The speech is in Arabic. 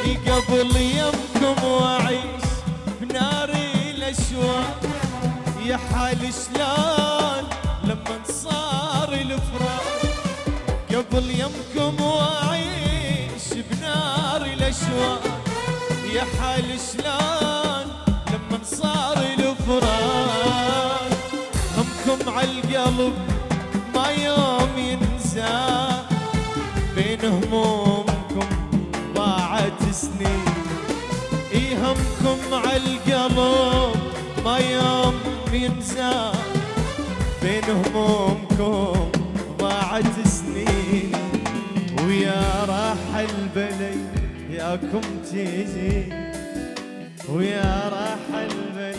قبل يمكم واعيش بنار الاشواق، يا حال شلون لما صار الفراق. قبل يمكم واعيش بنار الاشواق، يا حال شلون لما صار الفراق. همكم عالقلب ما يوم ينسى، بين همومكم ضاعت سنين. اي همكم عالقلب ما يوم ينسى، بين همومكم ضاعت سنين. ويا راح البلي ياكم تيجي، ويا راح البلي